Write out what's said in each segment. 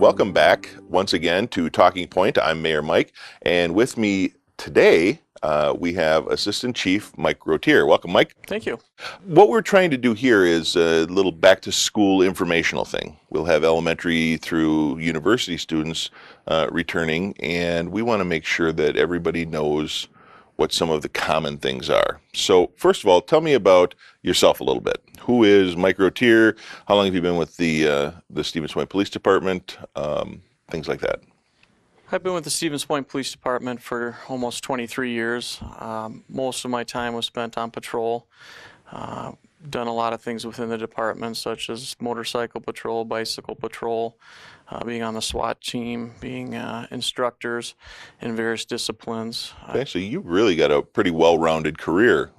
welcome back once again to Talking Point. I'm Mayor Mike, and with me today we have Assistant Chief Mike Rottier. Welcome, Mike. Thank you. What we're trying to do here is a little back-to-school informational thing. We'll have elementary through university students returning, and we want to make sure that everybody knows what some of the common things are. So first of all, tell me about yourself a little bit. Who is Mike Rottier? How long have you been with the Stevens Point Police Department? Things like that. I've been with the Stevens Point Police Department for almost 23 years. Most of my time was spent on patrol. Done a lot of things within the department, such as motorcycle patrol, bicycle patrol, being on the SWAT team, being instructors in various disciplines. Okay, so you really got a pretty well-rounded career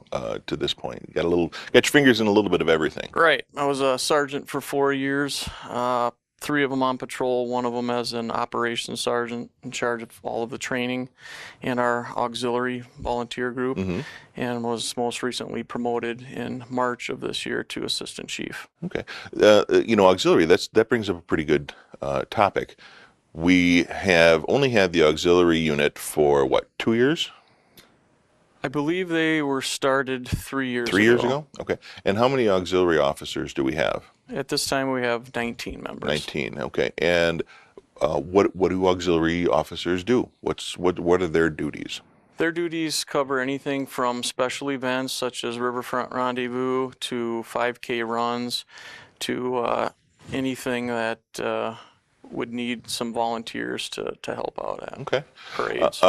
to this point. You got your fingers in a little bit of everything. Right. I was a sergeant for 4 years. 3 of them on patrol, 1 of them as an operations sergeant in charge of all of the training in our auxiliary volunteer group, and was most recently promoted in March of this year to assistant chief. Okay. Auxiliary, that brings up a pretty good topic. We have only had the auxiliary unit for, what, 2 years? I believe they were started 3 years ago. 3 years ago? Okay. And how many auxiliary officers do we have? At this time, we have 19 members. 19, okay. And what do auxiliary officers do? What are their duties? Their duties cover anything from special events such as Riverfront Rendezvous to 5K runs to anything that would need some volunteers to help out at. Okay. Parades.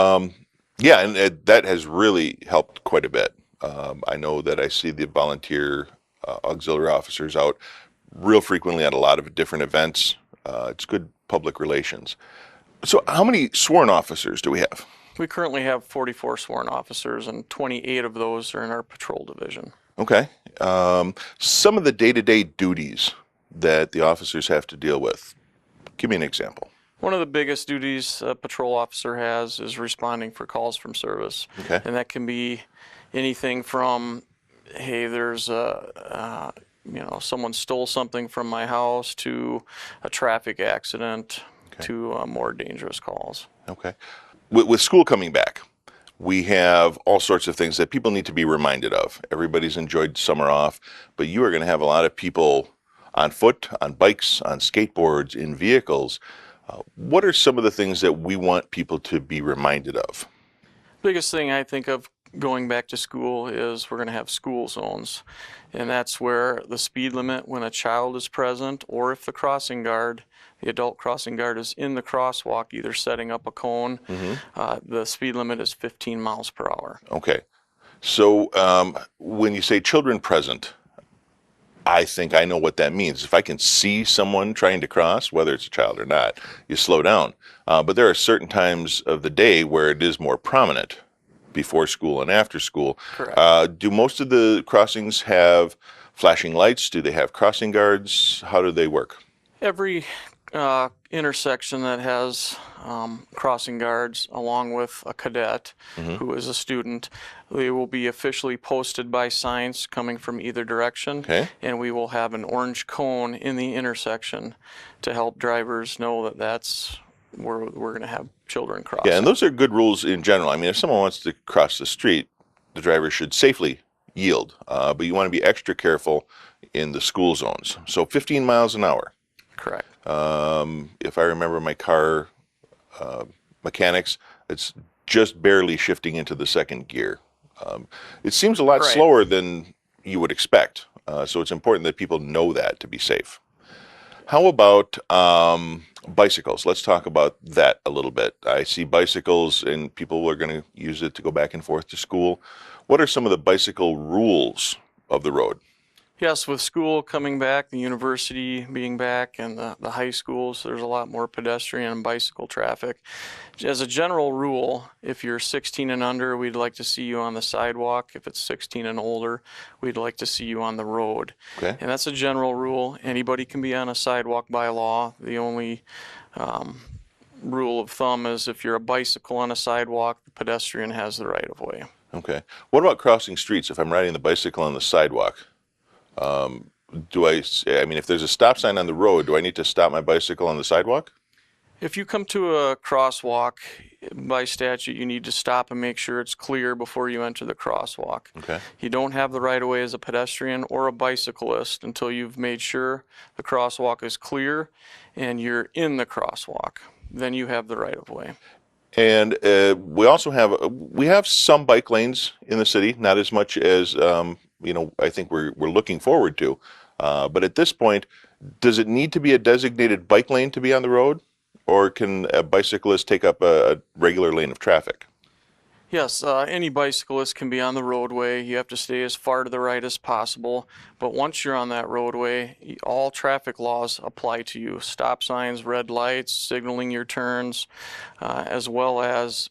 Yeah, and that has really helped quite a bit. I know that I see the volunteer auxiliary officers out real frequently at a lot of different events. It's good public relations. So how many sworn officers do we have? We currently have 44 sworn officers, and 28 of those are in our patrol division. Okay. Some of the day-to-day duties that the officers have to deal with. Give me an example. One of the biggest duties a patrol officer has is responding for calls from service. Okay. And that can be anything from, hey, there's someone stole something from my house, to a traffic accident, to more dangerous calls. Okay. With school coming back, we have all sorts of things that people need to be reminded of. Everybody's enjoyed summer off, but you are going to have a lot of people on foot, on bikes, on skateboards, in vehicles. What are some of the things that we want people to be reminded of? Biggest thing I think of going back to school is we're going to have school zones, and that's where the speed limit when a child is present, or if the adult crossing guard is in the crosswalk either setting up a cone, the speed limit is 15 miles per hour. Okay. So when you say children present, I think I know what that means. If I can see someone trying to cross, whether it's a child or not, you slow down. But there are certain times of the day where it is more prominent, before school and after school. Correct. Do most of the crossings have flashing lights? Do they have crossing guards? How do they work? Every intersection that has crossing guards, along with a cadet who is a student, they will be officially posted by signs coming from either direction. Okay. And we will have an orange cone in the intersection to help drivers know that that's where we're going to have children cross. Yeah, and those are good rules in general. I mean, if someone wants to cross the street, the driver should safely yield, but you want to be extra careful in the school zones. So 15 miles an hour. Correct. If I remember my car mechanics, it's just barely shifting into the second gear. It seems a lot slower than you would expect, so it's important that people know that to be safe. How about bicycles? Let's talk about that a little bit. I see bicycles, and people are going to use it to go back and forth to school. What are some of the bicycle rules of the road? Yes, with school coming back, the university being back, and the high schools, there's a lot more pedestrian and bicycle traffic. As a general rule, if you're 16 and under, we'd like to see you on the sidewalk. If it's 16 and older, we'd like to see you on the road. Okay. And that's a general rule. Anybody can be on a sidewalk by law. The only rule of thumb is if you're a bicycle on a sidewalk, the pedestrian has the right of way. Okay. What about crossing streets if I'm riding the bicycle on the sidewalk? If there's a stop sign on the road, do I need to stop my bicycle on the sidewalk? If you come to a crosswalk, by statute, you need to stop and make sure it's clear before you enter the crosswalk. Okay. You don't have the right of way as a pedestrian or a bicyclist until you've made sure the crosswalk is clear and you're in the crosswalk. Then you have the right of way. And we also have some bike lanes in the city, not as much as I think we're looking forward to. But at this point, does it need to be a designated bike lane to be on the road, or can a bicyclist take up a regular lane of traffic? Yes, any bicyclist can be on the roadway. You have to stay as far to the right as possible. But once you're on that roadway, all traffic laws apply to you. Stop signs, red lights, signaling your turns, as well as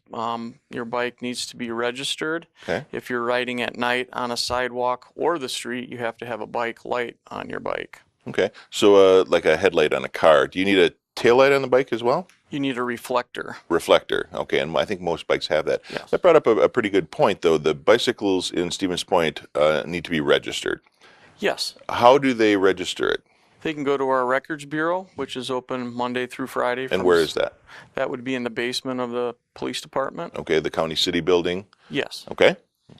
your bike needs to be registered. Okay. If you're riding at night on a sidewalk or the street, you have to have a bike light on your bike. Okay. So like a headlight on a car. Do you need a taillight on the bike as well? You need a reflector. Reflector. Okay, and I think most bikes have that. Yes. That brought up a pretty good point, though. The bicycles in Stevens Point need to be registered. Yes. How do they register it? They can go to our records bureau, which is open Monday through Friday. And where is that? That would be in the basement of the police department. Okay, the county city building. Yes. Okay.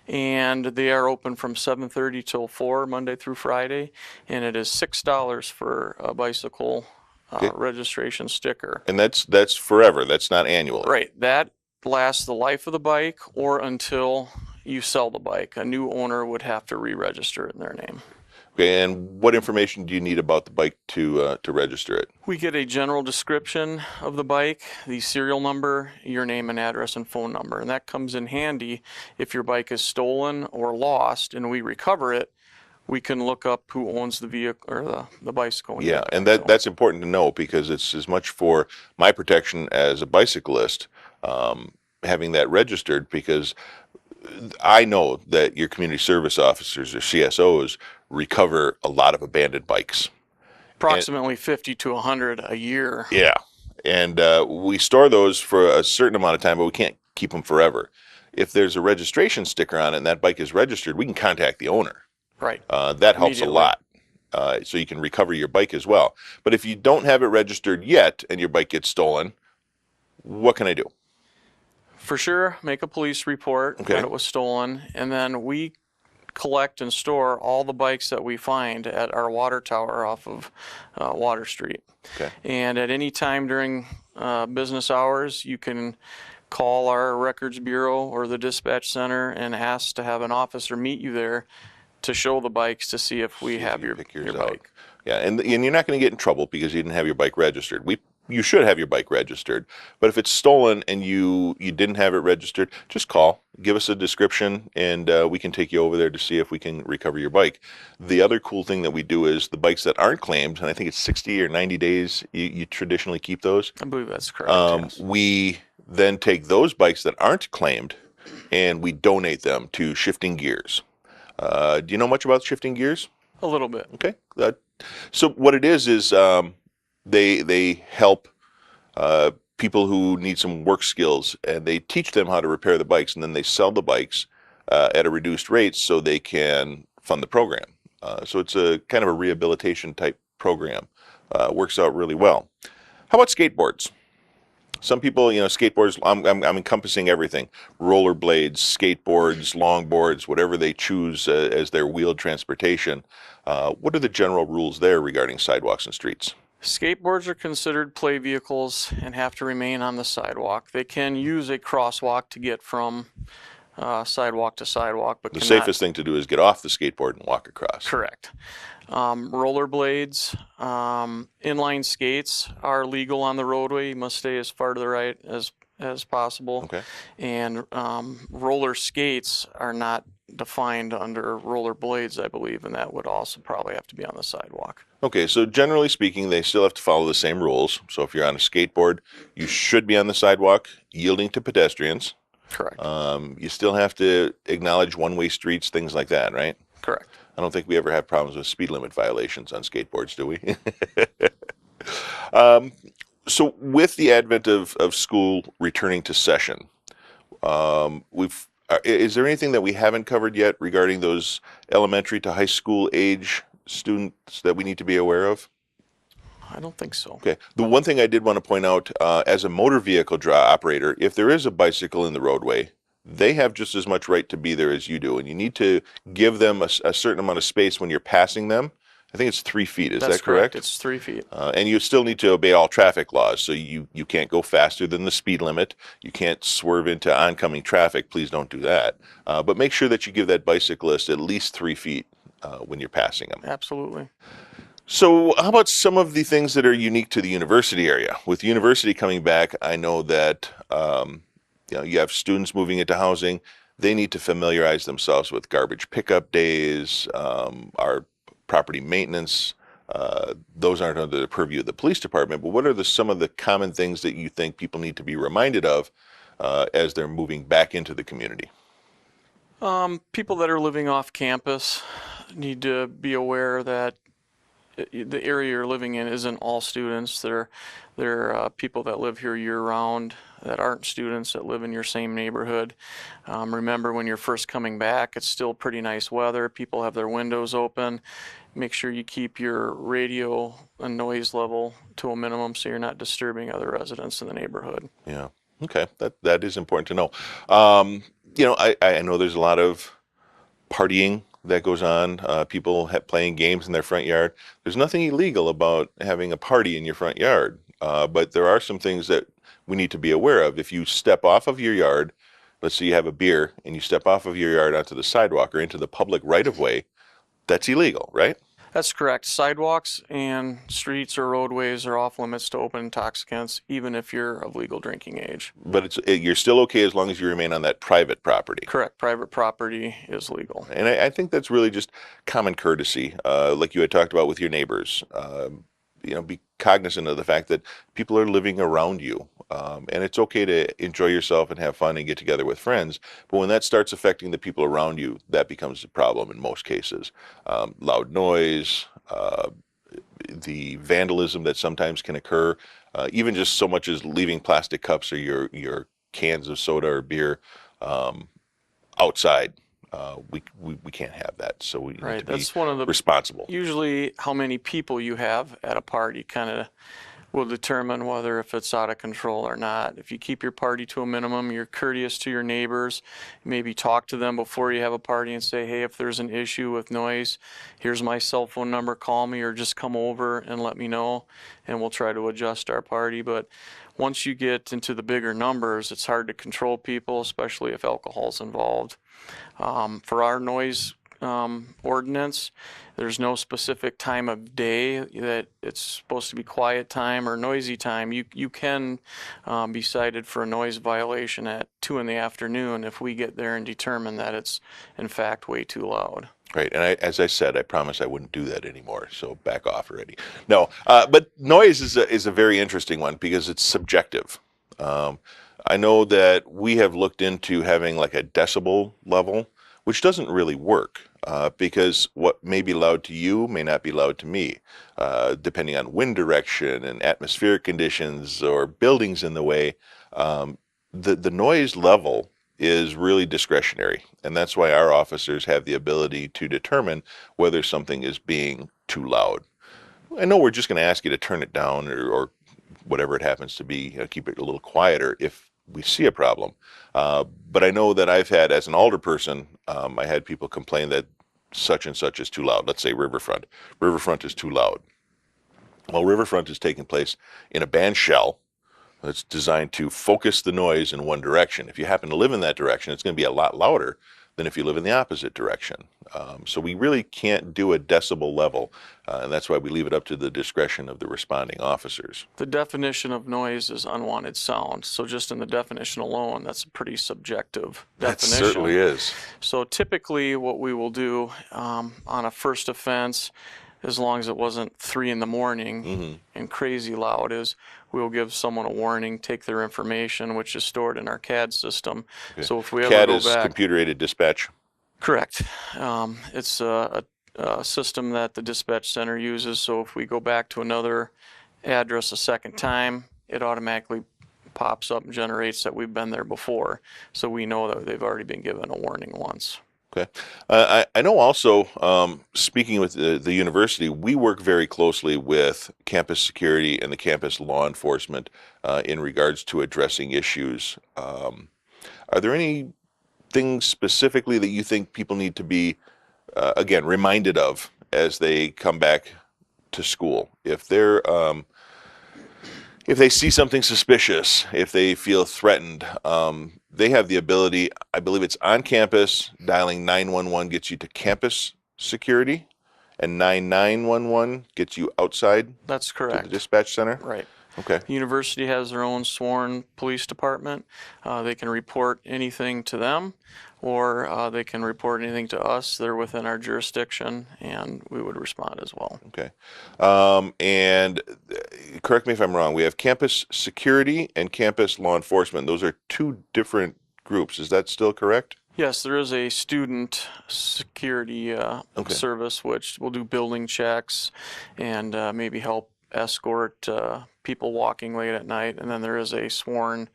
And they are open from 7:30 till 4 Monday through Friday, and it is $6 for a bicycle registration sticker. And that's forever. That's not annual. Right. That lasts the life of the bike or until you sell the bike. A new owner would have to re-register it in their name. Okay, and what information do you need about the bike to register it? We get a general description of the bike, the serial number, your name and address and phone number, and that comes in handy if your bike is stolen or lost and we recover it. We can look up who owns the vehicle or the bicycle. Yeah, and that's important to know because it's as much for my protection as a bicyclist having that registered, because I know that your community service officers or CSOs recover a lot of abandoned bikes. Approximately 50 to 100 a year. Yeah, and we store those for a certain amount of time, but we can't keep them forever. If there's a registration sticker on it and that bike is registered, we can contact the owner. Right. That helps a lot. So you can recover your bike as well. But if you don't have it registered yet and your bike gets stolen, what can I do? For sure, make a police report that it was stolen, and then we collect and store all the bikes that we find at our water tower off of Water Street. Okay. And at any time during business hours, you can call our records bureau or the dispatch center and ask to have an officer meet you there to show the bikes to see if we have your bike. Yeah, and you're not going to get in trouble because you didn't have your bike registered. You should have your bike registered, but if it's stolen and you didn't have it registered, just call, give us a description, and we can take you over there to see if we can recover your bike. The other cool thing that we do is the bikes that aren't claimed, and I think it's 60 or 90 days you traditionally keep those. I believe that's correct. Yes. We then take those bikes that aren't claimed and we donate them to Shifting Gears. Do you know much about Shifting Gears? A little bit. Okay. So what it is they help people who need some work skills, and they teach them how to repair the bikes, and then they sell the bikes at a reduced rate so they can fund the program. So it's a kind of a rehabilitation type program. Works out really well. How about skateboards? Some people, skateboards, I'm encompassing everything. Rollerblades, skateboards, longboards, whatever they choose as their wheeled transportation. What are the general rules there regarding sidewalks and streets? Skateboards are considered play vehicles and have to remain on the sidewalk. They can use a crosswalk to get from sidewalk to sidewalk, but the safest thing to do is get off the skateboard and walk across. Correct. Rollerblades, inline skates are legal on the roadway. You must stay as far to the right as possible. Okay. And roller skates are not defined under rollerblades, I believe, and that would also probably have to be on the sidewalk. Okay, so generally speaking, they still have to follow the same rules. So if you're on a skateboard, you should be on the sidewalk, yielding to pedestrians. Correct. You still have to acknowledge one-way streets, things like that, right? Correct. I don't think we ever have problems with speed limit violations on skateboards, do we? So with the advent of school returning to session, is there anything that we haven't covered yet regarding those elementary to high school age students that we need to be aware of? I don't think so. Okay. The one thing I did want to point out, as a motor vehicle operator, if there is a bicycle in the roadway, they have just as much right to be there as you do, and you need to give them a certain amount of space when you're passing them. I think it's 3 feet. Is That's that correct? It's 3 feet. And you still need to obey all traffic laws. So you can't go faster than the speed limit. You can't swerve into oncoming traffic. Please don't do that. But make sure that you give that bicyclist at least 3 feet when you're passing them. Absolutely. So how about some of the things that are unique to the university area? With the university coming back, I know that you have students moving into housing. They need to familiarize themselves with garbage pickup days, our property maintenance. Those aren't under the purview of the police department, but what are some of the common things that you think people need to be reminded of as they're moving back into the community? People that are living off campus need to be aware that the area you're living in isn't all students. There are people that live here year-round that aren't students that live in your same neighborhood. Remember, when you're first coming back, it's still pretty nice weather. People have their windows open. Make sure you keep your radio and noise level to a minimum so you're not disturbing other residents in the neighborhood. Yeah. Okay. That is important to know. I know there's a lot of partying that goes on, people playing games in their front yard. There's nothing illegal about having a party in your front yard, but there are some things that we need to be aware of. If you step off of your yard, let's say you have a beer and you step off of your yard onto the sidewalk or into the public right-of-way, that's illegal, right? That's correct. Sidewalks and streets or roadways are off limits to open intoxicants, even if you're of legal drinking age. But you're still okay as long as you remain on that private property. Correct. Private property is legal. And I think that's really just common courtesy, like you had talked about with your neighbors. Be cognizant of the fact that people are living around you. And it's okay to enjoy yourself and have fun and get together with friends. But when that starts affecting the people around you, that becomes a problem in most cases. Loud noise, the vandalism that sometimes can occur, even just so much as leaving plastic cups or your cans of soda or beer outside. We can't have that, so we need to be one of the responsible. Usually, how many people you have at a party kind of will determine whether if it's out of control or not. If you keep your party to a minimum, you're courteous to your neighbors, maybe talk to them before you have a party and say, hey, if there's an issue with noise, here's my cell phone number, call me, or just come over and let me know, and we'll try to adjust our party. But once you get into the bigger numbers, it's hard to control people, especially if alcohol's involved. For our noise ordinance, there's no specific time of day that it's supposed to be quiet time or noisy time. You can be cited for a noise violation at 2 in the afternoon if we get there and determine that it's in fact way too loud. Right, and as I said, I promised I wouldn't do that anymore, so back off already. No, but noise is a very interesting one because it's subjective. I know that we have looked into having like a decibel level, which doesn't really work because what may be loud to you may not be loud to me, depending on wind direction and atmospheric conditions or buildings in the way. The noise level is really discretionary, and that's why our officers have the ability to determine whether something is being too loud. I know we're just going to ask you to turn it down or whatever it happens to be, keep it a little quieter if we see a problem. But I know that I've had, as an alderperson, I had people complain that such and such is too loud. Let's say Riverfront. Riverfront is too loud. Well, Riverfront is taking place in a band shell that's designed to focus the noise in one direction. If you happen to live in that direction, it's going to be a lot louder than if you live in the opposite direction. So we really can't do a decibel level, and that's why we leave it up to the discretion of the responding officers. The definition of noise is unwanted sound. So just in the definition alone, that's a pretty subjective definition. That certainly is. So typically what we will do on a first offense, as long as it wasn't 3 in the morning and crazy loud, is we'll give someone a warning, take their information, which is stored in our CAD system. Okay. So if we ever CAD go is back, computer-aided dispatch? Correct. It's a system that the dispatch center uses, so if we go back to another address a second time, it automatically pops up and generates that we've been there before, so we know that they've already been given a warning once. Okay. I know also, speaking with the university, we work very closely with campus security and the campus law enforcement in regards to addressing issues. Are there any things specifically that you think people need to be, again, reminded of as they come back to school? If they see something suspicious, if they feel threatened, they have the ability, I believe it's on campus, dialing 911 gets you to campus security, and 9911 gets you outside That's to the correct. dispatch center. Right. Okay. The university has their own sworn police department. They can report anything to them, or they can report anything to us. They're within our jurisdiction, and we would respond as well. Okay. And correct me if I'm wrong, we have campus security and campus law enforcement. Those are two different groups. Is that still correct? Yes, there is a student security service which will do building checks and maybe help escort people walking late at night. And then there is a sworn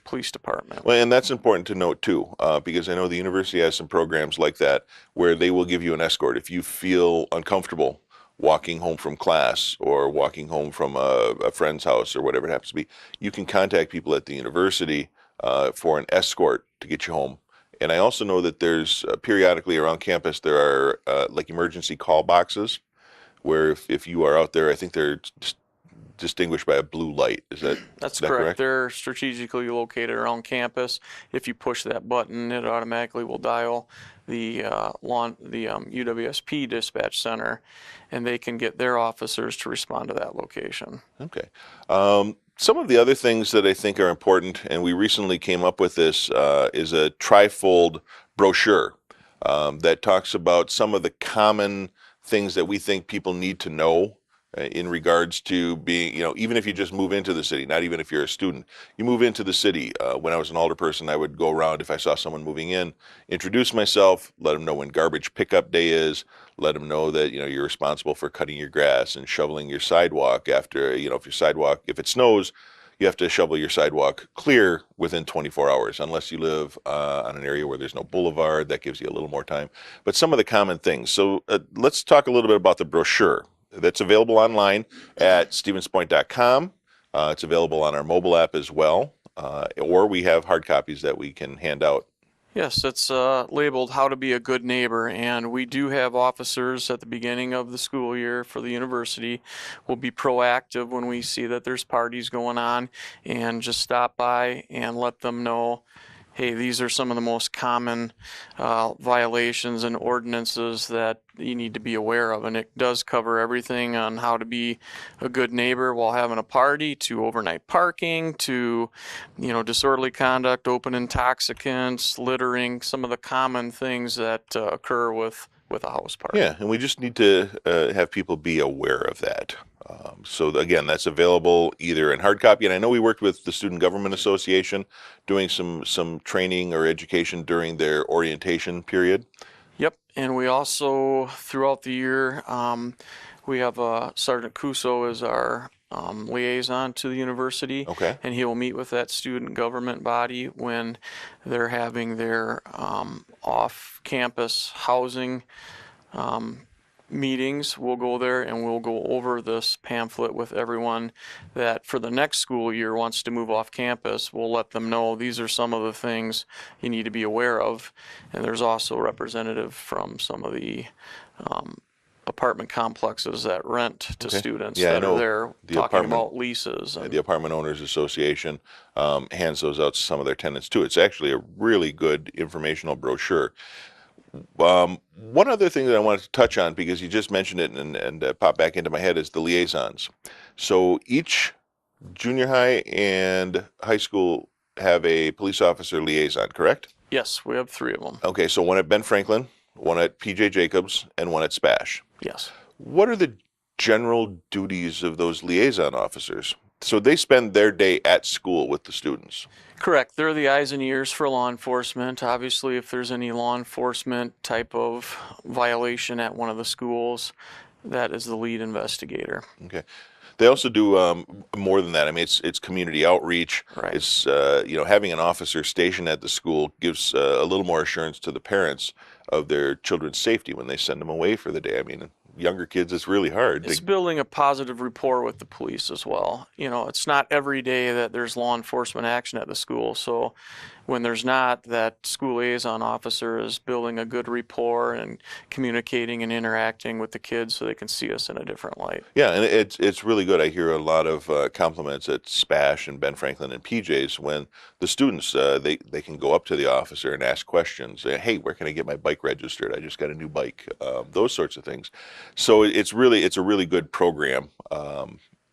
police department. Well, and that's important to note too, because I know the university has some programs like that where they will give you an escort if you feel uncomfortable walking home from class or walking home from a friend's house or whatever it happens to be. You can contact people at the university for an escort to get you home. And I also know that there's periodically around campus there are like emergency call boxes where if you are out there, I think they're distinguished by a blue light. That's is that correct. They're strategically located around campus. If you push that button, it automatically will dial the UWSP dispatch center, and they can get their officers to respond to that location. Okay. Some of the other things that I think are important, and we recently came up with this, is a trifold brochure that talks about some of the common things that we think people need to know in regards to being, even if you just move into the city, not even if you're a student, you move into the city. When I was an alderperson, I would go around if I saw someone moving in, introduce myself, let them know when garbage pickup day is, let them know that, you're responsible for cutting your grass and shoveling your sidewalk after, if it snows, you have to shovel your sidewalk clear within 24 hours, unless you live on an area where there's no boulevard. That gives you a little more time. But some of the common things. So let's talk a little bit about the brochure that's available online at stevenspoint.com. It's available on our mobile app as well, or we have hard copies that we can hand out. Yes, it's labeled How to Be a Good Neighbor, and we do have officers at the beginning of the school year for the university. We'll be proactive when we see that there's parties going on and just stop by and let them know, hey, these are some of the most common violations and ordinances that you need to be aware of. And it does cover everything on how to be a good neighbor while having a party, to overnight parking, to, disorderly conduct, open intoxicants, littering, some of the common things that occur with a house party. Yeah, and we just need to have people be aware of that. So again, that's available either in hard copy, and I know we worked with the Student Government Association doing some training or education during their orientation period. Yep, and we also, throughout the year, we have Sergeant Cuso as our liaison to the university. Okay. And he will meet with that student government body when they're having their off-campus housing meetings. We'll go there and we'll go over this pamphlet with everyone that for the next school year wants to move off campus. We'll let them know these are some of the things you need to be aware of. And there's also a representative from some of the apartment complexes that rent to students that are there talking about leases. The Apartment Owners Association hands those out to some of their tenants too. It's actually a really good informational brochure. One other thing that I wanted to touch on, because you just mentioned it and popped back into my head, is the liaisons. So each junior high and high school have a police officer liaison, correct? Yes, we have 3 of them. Okay, so one at Ben Franklin, one at PJ Jacobs, and one at Spash. Yes. What are the general duties of those liaison officers? So they spend their day at school with the students. Correct. They're the eyes and ears for law enforcement. Obviously, if there's any law enforcement type of violation at one of the schools, that is the lead investigator. Okay. They also do more than that. I mean, it's community outreach. Right. It's having an officer stationed at the school gives a little more assurance to the parents of their children's safety when they send them away for the day. I mean, younger kids, it's really hard. It's building a positive rapport with the police as well. It's not every day that there's law enforcement action at the school. So when there's not, that school liaison officer is building a good rapport and communicating and interacting with the kids so they can see us in a different light. Yeah, and it's really good. I hear a lot of compliments at Spash and Ben Franklin and PJ's when the students they can go up to the officer and ask questions. Hey, where can I get my bike registered? I just got a new bike. Those sorts of things. So it's a really good program,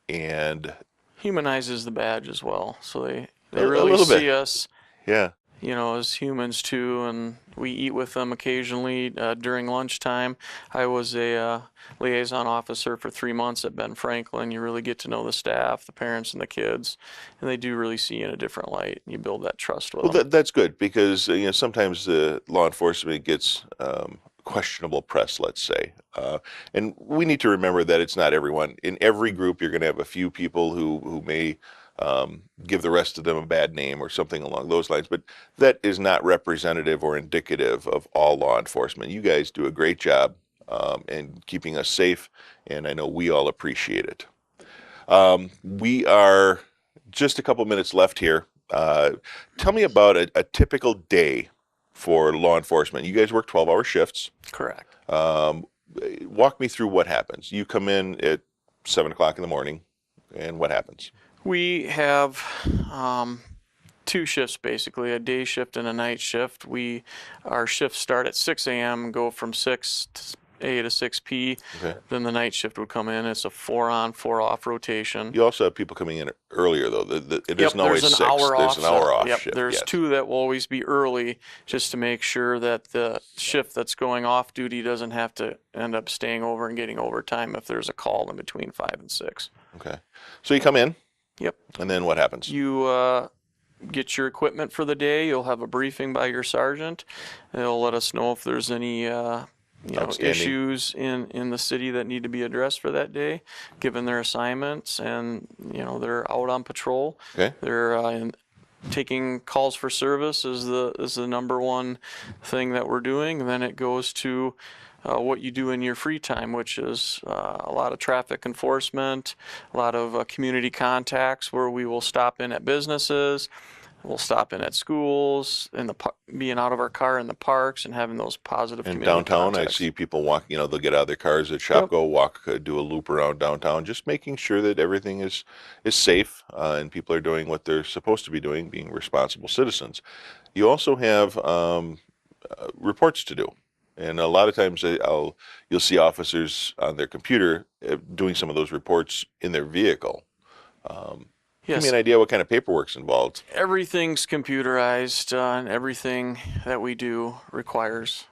and Humanizes the badge as well. So they A really little bit. see us, yeah. as humans too, and we eat with them occasionally during lunchtime. I was a liaison officer for 3 months at Ben Franklin. You really get to know the staff, the parents, and the kids, and they do really see you in a different light. You build that trust with Well, them. that's good because sometimes law enforcement gets questionable press, let's say, and we need to remember that it's not everyone. In every group, you're going to have a few people who may give the rest of them a bad name or something along those lines, but that is not representative or indicative of all law enforcement. You guys do a great job in keeping us safe, and I know we all appreciate it. We are just a couple minutes left here. Tell me about a typical day for law enforcement. You guys work 12-hour shifts. Correct. Walk me through what happens. You come in at 7 o'clock in the morning, and what happens? We have 2 shifts basically, a day shift and a night shift. Our shifts start at 6 a.m. and go from 6 A to 6 P. Okay. Then the night shift would come in. It's a 4 on, 4 off rotation. You also have people coming in earlier, though. It Yep, isn't always there's an 6. hour There's off. an hour off Yep, shift. there's yes. 2 that will always be early just to make sure that the shift that's going off duty doesn't have to end up staying over and getting overtime if there's a call in between 5 and 6. Okay. So you come in. Yep. And then what happens? You get your equipment for the day. You'll have a briefing by your sergeant. They'll let us know if there's any Outstanding. issues in the city that need to be addressed for that day, given their assignments, and they're out on patrol. Okay. They're taking calls for service is the number one thing that we're doing. And then it goes to what you do in your free time, which is a lot of traffic enforcement, a lot of community contacts where we will stop in at businesses, we'll stop in at schools, being out of our car in the parks and having those positive In community downtown, contacts. I see people walk, they'll get out of their cars at Shopko, walk, do a loop around downtown, just making sure that everything is safe and people are doing what they're supposed to be doing, being responsible citizens. You also have reports to do. And a lot of times you'll see officers on their computer doing some of those reports in their vehicle. Give me an idea what kind of paperwork's involved. Everything's computerized, and everything that we do requires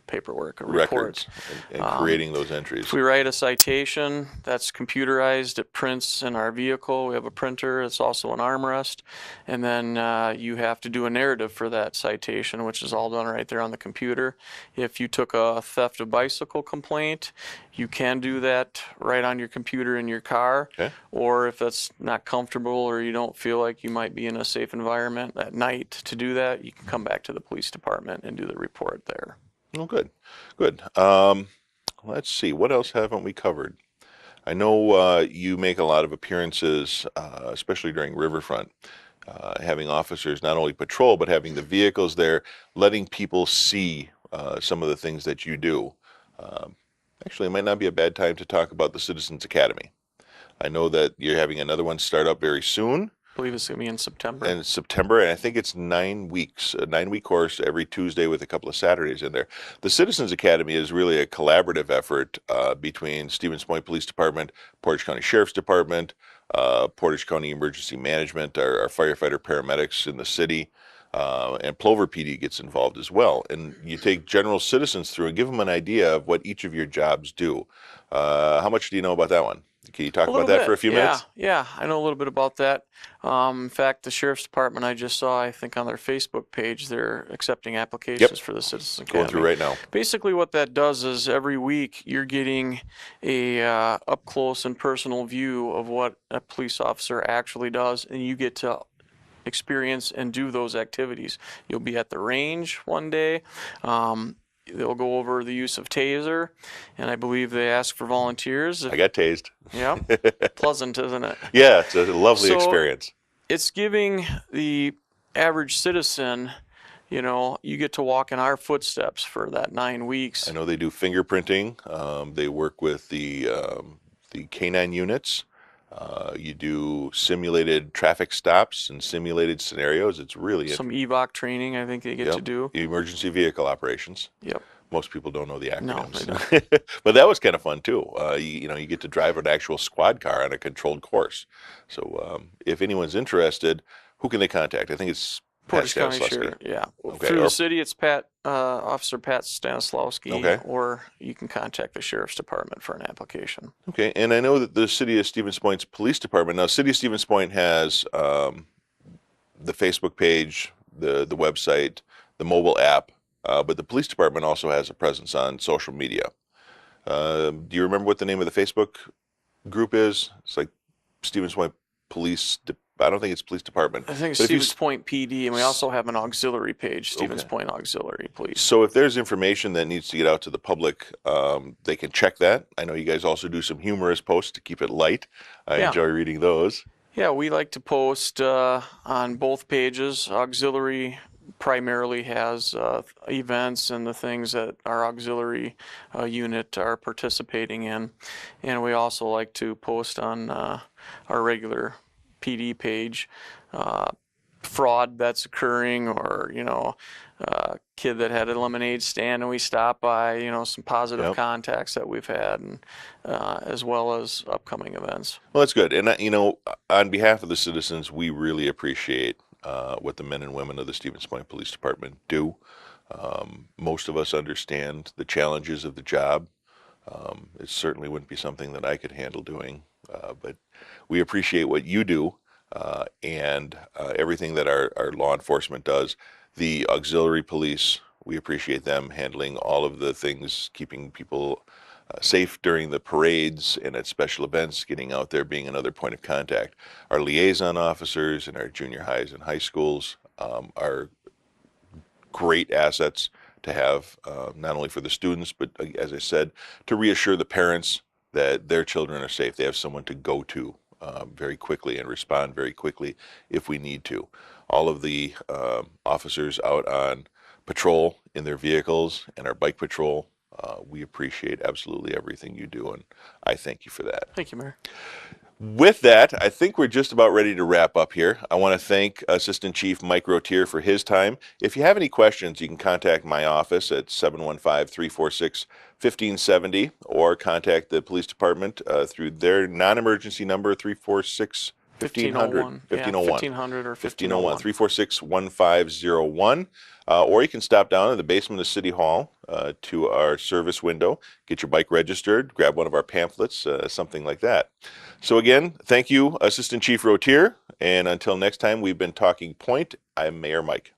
paperwork, reports. Records and creating those entries. If we write a citation, that's computerized. It prints in our vehicle. We have a printer. It's also an armrest. And then you have to do a narrative for that citation, which is all done right there on the computer. If you took a theft of bicycle complaint, you can do that right on your computer in your car. Okay. Or if that's not comfortable or you don't feel like you might be in a safe environment at night to do that, you can come back to the police department and do the report there. Oh, good. Good. Let's see. What else haven't we covered? I know you make a lot of appearances, especially during Riverfront, having officers not only patrol, but having the vehicles there, letting people see some of the things that you do. Actually, it might not be a bad time to talk about the Citizens Academy. I know that you're having another one start up very soon. I believe it's going to be in September. And it's September, and I think it's 9 weeks, a 9-week course every Tuesday with a couple of Saturdays in there. The Citizens Academy is really a collaborative effort between Stevens Point Police Department, Portage County Sheriff's Department, Portage County Emergency Management, our firefighter paramedics in the city, and Plover PD gets involved as well. And you take general citizens through and give them an idea of what each of your jobs do. How much do you know about that one? Can you talk A about little that bit, for a few yeah, minutes? yeah. I know a little bit about that. In fact, the sheriff's department, I just saw, I think on their Facebook page, they're accepting applications Yep. for the Citizens Going through Academy. right now. Basically, what that does is every week you're getting a up close and personal view of what a police officer actually does, and you get to experience and do those activities. You'll be at the range one day. They'll go over the use of taser, and I believe they ask for volunteers. I got tased. Yeah, pleasant, isn't it? Yeah, it's a lovely So experience. it's giving the average citizen, you get to walk in our footsteps for that 9 weeks. I know they do fingerprinting. They work with the canine units. You do simulated traffic stops and simulated scenarios. It's really Some EVOC training, I think they get to do. emergency vehicle operations. Yep. Most people don't know the No, acronyms. they don't. But that was kind of fun too. You get to drive an actual squad car on a controlled course. So if anyone's interested, who can they contact? I think it's Pat Portage County Stanislawski. Sheriff, yeah. Okay, Through or- the city, it's Officer Pat Stanislawski, Okay. or you can contact the Sheriff's Department for an application. Okay, and I know that the City of Stevens Point's police department, now City of Stevens Point has the Facebook page, the website, the mobile app, but the police department also has a presence on social media. Do you remember what the name of the Facebook group is? It's like Stevens Point Police, I don't think it's police department. I think it's But if you Stevens Point PD, and we also have an auxiliary page, Stevens Okay. Point Auxiliary Police. So if there's information that needs to get out to the public, they can check that. I know you guys also do some humorous posts to keep it light. I Yeah. enjoy reading those. Yeah, we like to post on both pages. Auxiliary primarily has events and the things that our auxiliary unit are participating in. And we also like to post on our regular PD page fraud that's occurring, or kid that had a lemonade stand and we stopped by, some positive Yep. contacts that we've had, and as well as upcoming events. Well, that's good. And, on behalf of the citizens, we really appreciate what the men and women of the Stevens Point Police Department do. Most of us understand the challenges of the job. It certainly wouldn't be something that I could handle doing, but we appreciate what you do and everything that our law enforcement does. The auxiliary police, we appreciate them handling all of the things, keeping people safe during the parades and at special events, getting out there, being another point of contact. Our liaison officers in our junior highs and high schools are great assets to have, not only for the students, but as I said, to reassure the parents that their children are safe. They have someone to go to very quickly and respond very quickly if we need to. All of the officers out on patrol in their vehicles and our bike patrol, we appreciate absolutely everything you do, and I thank you for that. Thank you, Mayor. With that, I think we're just about ready to wrap up here. I want to thank Assistant Chief Mike Rottier for his time. If you have any questions, you can contact my office at 715-346-1570 or contact the police department through their non-emergency number 346 1500, 1500 or 1501, 346-1501. Or you can stop down in the basement of City Hall to our service window, get your bike registered, grab one of our pamphlets, something like that. So again, thank you, Assistant Chief Rottier. And until next time, we've been Talking Point. I'm Mayor Mike.